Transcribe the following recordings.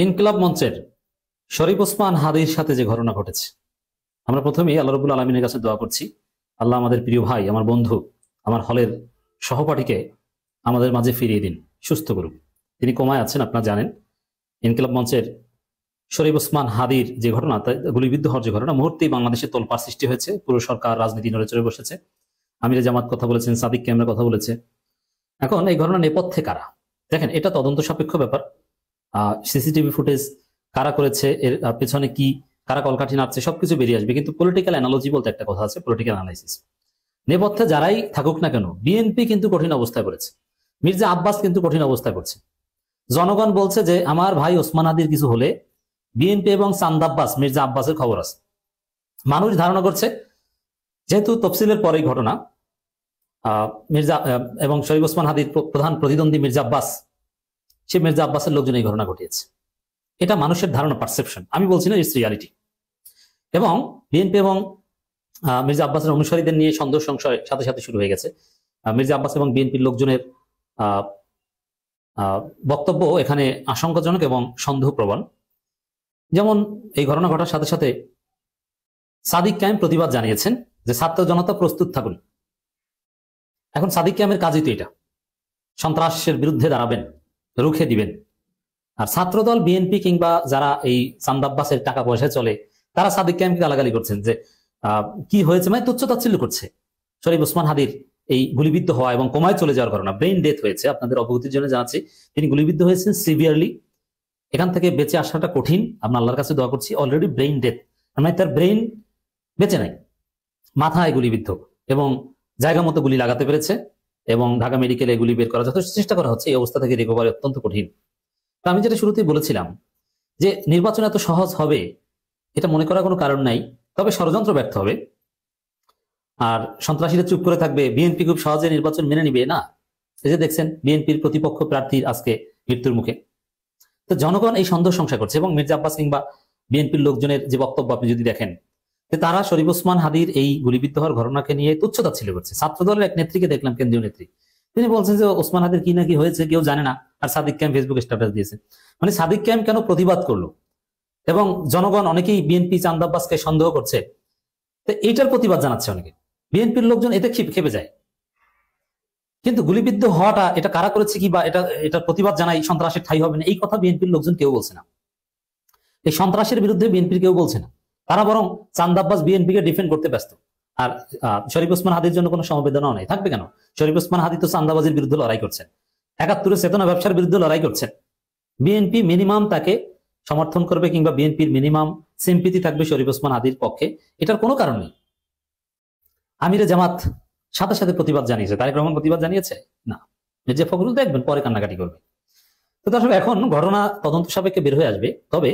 ইনকিলাব মঞ্চের শরীফ ওসমান হাদির সাথে যে ঘটনা ঘটেছে, আমরা প্রথমেই আল্লাহ রাব্বুল আলামিনের কাছে দোয়া করছি, আল্লাহ আমাদের প্রিয় ভাই, আমার বন্ধু, আমার হলের সহপাঠীকে আমাদের মাঝে ফিরিয়ে দিন, সুস্থ করুন। তিনি কোমায় আছেন, আপনারা জানেন। ইনকিলাব মঞ্চের শরীফ ওসমান হাদির যে ঘটনা, গুলিবিদ্ধ হওয়ার যে ঘটনা, মুহূর্তেই বাংলাদেশে তোলপাড় সৃষ্টি হয়েছে। পুরো সরকার রাজনীতি নড়ে চড়ে বসেছে। আমিরে জামাত কথা বলেছেন, সাদিক কায়েমের কথা বলেছে। এখন এই ঘটনা নেপথ্যে কারা? দেখেন, এটা তদন্ত সাপেক্ষ ব্যাপার। সিসিটিভি ফুটেজ কারা করেছে, এর পেছনে কি, কারা কলকাঠি নাড়ছে, সবকিছু বেরিয়ে আসবে। কিন্তু পলিটিক্যাল অ্যানালজি বলতে একটা কথা আছে, পলিটিক্যাল অ্যানালাইসিস। নেপথ্যে যারাই থাকুক না কেন, বিএনপি কিন্তু কঠিন অবস্থায় পড়েছে। মির্জা আব্বাস কিন্তু কঠিন অবস্থায় পড়ছে। জনগণ বলছে যে আমার ভাই ওসমান হাদির কিছু হলে বিএনপি এবং চাঁদ আব্বাস, মির্জা আব্বাসের খবর আছে। মানুষ ধারণা করছে, যেহেতু তফসিলের পরেই ঘটনা, মির্জা এবং শরীফ ওসমান হাদির প্রধান প্রতিদ্বন্দ্বী মির্জা আব্বাস, সে মির্জা আব্বাসের লোকজন এই ঘটনা ঘটিয়েছে। এটা মানুষের ধারণা, পারসেপশন। আমি বলছি না, ইটস রিয়ালিটি। এবং বিএনপি এবং মির্জা আব্বাসের অনুসারীদের নিয়ে সন্দেহ সংশয় সাথে সাথে শুরু হয়ে গেছে। মির্জা আব্বাস এবং বিএনপির লোকজনের বক্তব্য এখানে আশঙ্কাজনক এবং সন্দেহপ্রবণ। যেমন এই ঘটনা ঘটার সাথে সাথে সাদিক কায়েম প্রতিবাদ জানিয়েছেন যে ছাত্র জনতা প্রস্তুত থাকুন। এখন সাদিক কায়েমের কাজই তো এটা, সন্ত্রাসের বিরুদ্ধে দাঁড়াবেন, রুখে দিবেন। আর ছাত্রদল, বিএনপি কিংবা যারা এই চাঁদ আব্বাসের টাকা পয়সায় চলে, তারা সাদিক কায়েমকে গালাগালি করছেন যে কি হয়েছে, মানে তুচ্ছ-তাচ্ছিল্য করছে। শরীফ ওসমান হাদির এই গুলিবিদ্ধ হওয়া এবং কোমায় চলে যাওয়ার ঘটনা, ব্রেইন ডেথ হয়েছে, আপনাদের অবগতির জন্য জানাচ্ছি। তিনি গুলিবিদ্ধ হয়েছেন সিভিয়ারলি। এখান থেকে বেঁচে আসাটা কঠিন, আমরা আল্লাহর কাছে দোয়া করছি। অলরেডি ব্রেইন ডেথ, মানে তার ব্রেইন বেঁচে নাই, মাথায় গুলিবিদ্ধ, এবং জায়গা মতো গুলি লাগাতে পেরেছে, এবং ঢাকা মেডিকেলে গুলি বের করার যথেষ্ট চেষ্টা করা হচ্ছে। এই অবস্থা থেকে রিকভারি অত্যন্ত কঠিন। তো আমি যেটা শুরুতেই বলেছিলাম যে নির্বাচন এত সহজ হবে এটা মনে করার কোনো কারণ নাই। তবে ষড়যন্ত্র ব্যর্থ হবে, আর সন্ত্রাসীরা চুপ করে থাকবে, বিএনপি খুব সহজে নির্বাচন মেনে নিবে না। এই যে দেখছেন, বিএনপির প্রতিপক্ষ প্রার্থীর আজকে মৃত্যুর মুখে। তো জনগণ এই সন্দেহ সংশয় করছে। এবং মির্জা আব্বাস কিংবা বিএনপির লোকজনের যে বক্তব্য আপনি যদি দেখেন, তারা শরীফ ওসমান হাদির এই গুলিবিদ্ধ হওয়ার ঘটনাকে নিয়ে তুচ্ছ-তাচ্ছিল্য করছে। ছাত্রদলের এক নেত্রীকে দেখলাম, কেন্দ্রীয় নেত্রী, তিনি বলছেন যে ওসমান হাদির কি না কি হয়েছে কেউ জানে না। আর সাদিক কায়েম ফেসবুকে স্ট্যাটাস দিয়েছে। মানে সাদিক কায়েম কেন প্রতিবাদ করলো, এবং জনগণ অনেকেই বিএনপি চাঁদ আব্বাসকে সন্দেহ করছে, তো এইটার প্রতিবাদ জানাচ্ছে অনেকে। বিএনপির লোকজন এতে খেপে যায়। কিন্তু গুলিবিদ্ধ হওয়াটা এটা কারা করেছে কি, বা এটা প্রতিবাদ জানাই সন্ত্রাসের ঠাঁই হবে না, এই কথা বিএনপির লোকজন কেউ বলছে না। এই সন্ত্রাসের বিরুদ্ধে বিএনপির কেউ বলছে না। তারা বরং চাঁদ আব্বাস বিএনপিকে ডিফেন্ড করতে ব্যস্ত। আর শরীফ ওসমান হাদির জন্য কোনো সমবেদনাও নেই, থাকবে কেন? শরীফ ওসমান হাদি তো চাঁদাবাজির বিরুদ্ধে লড়াই করছেন, ৭১ চেতনা ব্যবসার বিরুদ্ধে লড়াই করছেন। বিএনপি মিনিমাম তাকে সমর্থন করবে, কিংবা বিএনপির মিনিমাম সিম্পিতি থাকবে শরীফ ওসমান হাদির পক্ষে, এটার কোনো কারণ নেই। আমিরে জামাত সাথে সাথে প্রতিবাদ জানিয়েছে, তারেক রহমান প্রতিবাদ জানিয়েছে না, মির্জা ফখরুল দেখবেন পরে কান্নাকাটি করবে। তো দর্শক, এখন ঘটনা তদন্ত সাপেক্ষে বের হয়ে আসবে। তবে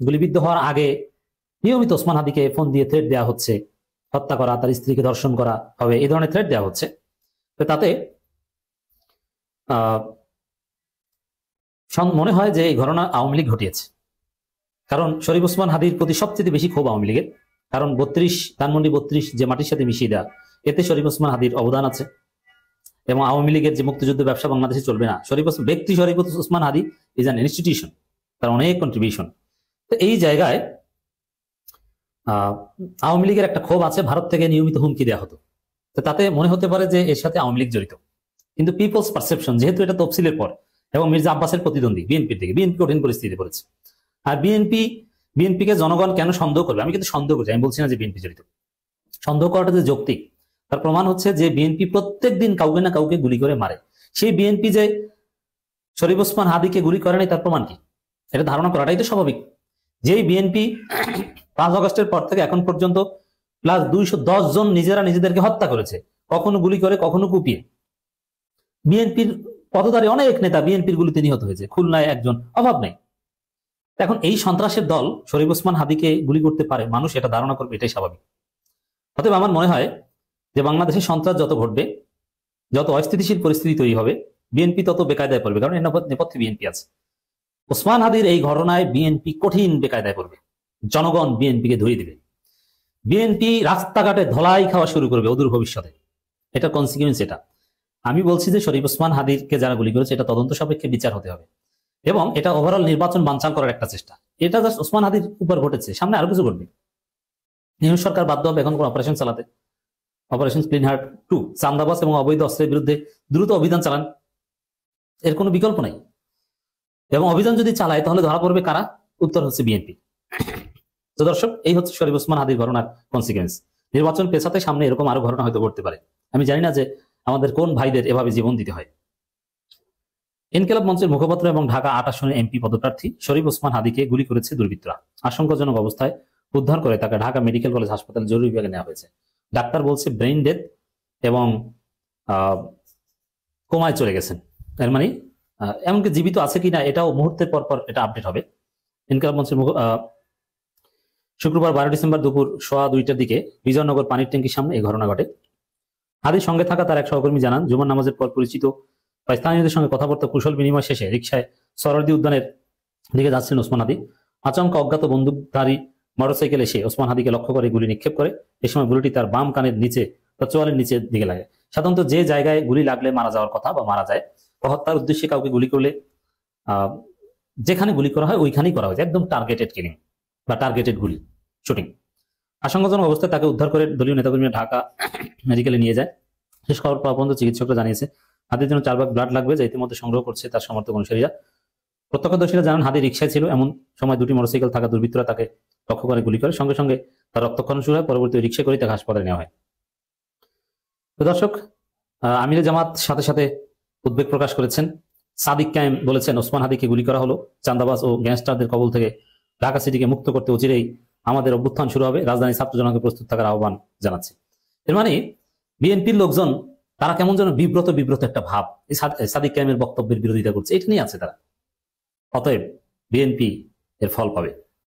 গুলিবিদ্ধ হওয়ার আগে নিয়মিত ওসমান হাদিকে ফোন দিয়ে থ্রেট দেওয়া হচ্ছে, হত্যা করা, তার স্ত্রীকে ধর্ষণ করা হবে, এই ধরনের থ্রেট দেওয়া হচ্ছে। তো তাতে মনে হয় যে এই ঘটনা আওয়ামী লীগ ঘটিয়েছে। কারণ শরীফ ওসমান হাদির প্রতি সবচেয়ে বেশি ক্ষোভ আওয়ামী লীগের। কারণ ৩২ ধানমন্ডি ৩২ যে মাটির সাথে মিশিয়ে দেওয়া, এতে শরীফ ওসমান হাদির অবদান আছে। এবং আওয়ামী লীগের যে মুক্তিযুদ্ধ ব্যবসা বাংলাদেশে চলবে না, শরীফ ওসমান হাদি ইজ অ্যান ইনস্টিটিউশন, তার অনেক কন্ট্রিবিউশন। তো এই জায়গায় আওয়ামী লীগের একটা ক্ষোভ আছে, ভারত থেকে নিয়মিত হুমকি দেওয়া হতো। তো তাতে মনে হতে পারে যে এর সাথে আওয়ামী লীগ জড়িত। কিন্তু পিপলস পারসেপশন, যেহেতু এটা তফসিলের পর, এবং মির্জা আব্বাসের প্রতিদ্বন্দ্বী বিএনপির দিকে, বিএনপি কঠিন পরিস্থিতি পড়েছে। আর বিএনপিকে জনগণ কেন সন্দেহ করবে? আমি কিন্তু সন্দেহ করছি, আমি বলছি না যে বিএনপি জড়িত। সন্দেহ করাটা যে যৌক্তিক, তার প্রমাণ হচ্ছে যে বিএনপি প্রত্যেক দিন কাউকে না কাউকে গুলি করে মারে। সেই বিএনপি যে শরীফ ওসমান হাদিকে গুলি করে নাই, তার প্রমাণ কি? এটা ধারণা করাটাই তো স্বাভাবিক। যেই বিএনপি ৫ আগস্টের পর থেকে এখন পর্যন্ত প্লাস ২১০ জন নিজেরা নিজেদেরকে হত্যা করেছে, কখনো গুলি করে, কখনো কুপিয়ে। বিএনপির পদধারী অনেক নেতা বিএনপির গুলিতে নিহত হয়েছে, খুলনায় একজন, অভাব নেই। এখন এই সন্ত্রাসের দল শরীফ ওসমান হাদিকে গুলি করতে পারে, মানুষ এটা ধারণা করবে, এটাই স্বাভাবিক। অতএব আমার মনে হয় যে বাংলাদেশে সন্ত্রাস যত ঘটবে, যত অস্থিতিশীল পরিস্থিতি তৈরি হবে, বিএনপি তত বেকায়দায় পড়বে। কারণ এর নেপথ্যে বিএনপি আছে। ওসমান হাদির এই ঘটনায় বিএনপি কঠিন বেকায়দায় পড়বে, জনগণ বিএনপিকে ধরিয়ে দিবে। বিএনপি রাস্তাঘাটে ধলাই খাওয়া শুরু করবে অদূর ভবিষ্যতে। এটা কনসিকুয়েন্স। এটা আমি বলছি যে শরীফ ওসমান হাদিরকে যারা গুলি করেছে, এটা তদন্ত সাপেক্ষে বিচার হতে হবে। এবং এটা ওভারঅল নির্বাচন বানচাল করার একটা চেষ্টা। এটা জাস্ট ওসমান হাদির উপর ঘটেছে, সামনে আরো কিছু ঘটবে। ইউনূস সরকার বাধ্য হবে এখন কোন অপারেশন চালাতে, অপারেশন ক্লিন হার্ট 2, চান্দাবাজ এবং অবৈধ অস্ত্রের বিরুদ্ধে দ্রুত অভিযান চালান, এর কোনো বিকল্প নাই। এবং অভিযান যদি চালায় তাহলে ধরা পড়বে কারা? উত্তর হচ্ছে বিএনপি। তো দর্শক, এই হচ্ছে শরীফ ওসমান হাদির ঘটনার কনসিকুয়েন্স। নির্বাচন পেছাতে সামনে এরকম আরো ঘটনা হয়তো ঘটতে পারে। আমি জানি না যে আমাদের কোন ভাইদের এভাবে জীবন দিতে হয়। ইনকিলাব মঞ্চের মুখপাত্র এবং ঢাকা ৮ আসনের এমপি পদপ্রার্থী শরীফ ওসমান হাদিকে গুলি করেছে দুর্বৃত্তরা। আশঙ্কাজনক অবস্থায় উদ্ধার করে তাকে ঢাকা মেডিকেল কলেজ হাসপাতাল জরুরি বিভাগে নেওয়া হয়েছে। ডাক্তার বলছে ব্রেইন ডেথ এবং কোমায় চলে গেছেন। এর মানে এমনকি জীবিত আছে কিনা এটাও মুহূর্তের পর পর এটা আপডেট হবে। ইনকিলাব মঞ্চের শুক্রবার 12 ডিসেম্বর দুপুর 2:15টার দিকে বিজয়নগর পানির ট্যাঙ্কির সামনে এই ঘটনা ঘটে। হাদির সঙ্গে থাকা তার এক সহকর্মী জানান, জুমার নামাজের পর পরিচিত বা স্থানীয়দের সঙ্গে কথাবার্তা কুশল বিনিময় শেষে রিকশায় সরোয়ার্দী উদ্যানের দিকে যাচ্ছিলেন ওসমান হাদি। আচমকা অজ্ঞাত বন্দুকধারী মোটরসাইকেল এসে ওসমান হাদিকে লক্ষ্য করে গুলি নিক্ষেপ করে। এই সময় গুলিটি তার বাম কানের নিচে বা চোয়ালের নিচের দিকে লাগে। সাধারণত যে জায়গায় গুলি লাগলে মারা যাওয়ার কথা বা মারা যায়, হত্যার উদ্দেশ্যে কাউকে গুলি করলে যেখানে গুলি করা হয় ওইখানেই করা হয়, একদম টার্গেটেড কিলিং বা টার্গেটেড গুলি শুটিং। আশঙ্কাজনক অবস্থায় তাকে উদ্ধার করে দলীয় নেতাকর্মীরা ঢাকা মেডিকেলে নিয়ে যায়। শেষ খবর পাওয়া পর্যন্ত চিকিৎসকরা জানিয়েছে হাদির জন্য 4 ভাগ ব্লাড লাগবে, যা ইতিমধ্যে সংগ্রহ করছে তার সমর্থক অনুসারীরা। প্রত্যক্ষদর্শীরা জানান, হাদি রিকশায় ছিল, এমন সময় 2টি মোটরসাইকেল থাকা দুর্বৃত্তরা তাকে লক্ষ্য করে গুলি করে। সঙ্গে সঙ্গে তার রক্তক্ষরণ শুরু হয়। পরবর্তী রিকশা করে তাকে হাসপাতালে নেওয়া হয়। তো দর্শক, আমিরে জামাত সাথে সাথে উদ্বেগ প্রকাশ করেছেন। সাদিক কায়েম বলেছেন, ওসমান হাদিকে গুলি করা হলো চাঁদাবাজ ও গ্যাংস্টারদের কবল থেকে ঢাকা সিটিকে মুক্ত করতে অচিরেই আমাদের অভ্যুত্থান শুরু হবে, রাজধানী ছাত্র জনতাকে প্রস্তুত থাকার আহ্বান জানাচ্ছে। এর মানে বিএনপির লোকজন তারা কেমন যেন বিব্রত একটা ভাব এই সাদিক কায়েমের বক্তব্যের বিরোধিতা করছে, এটা নিয়ে আছে তারা। অতএব বিএনপি এর ফল পাবে।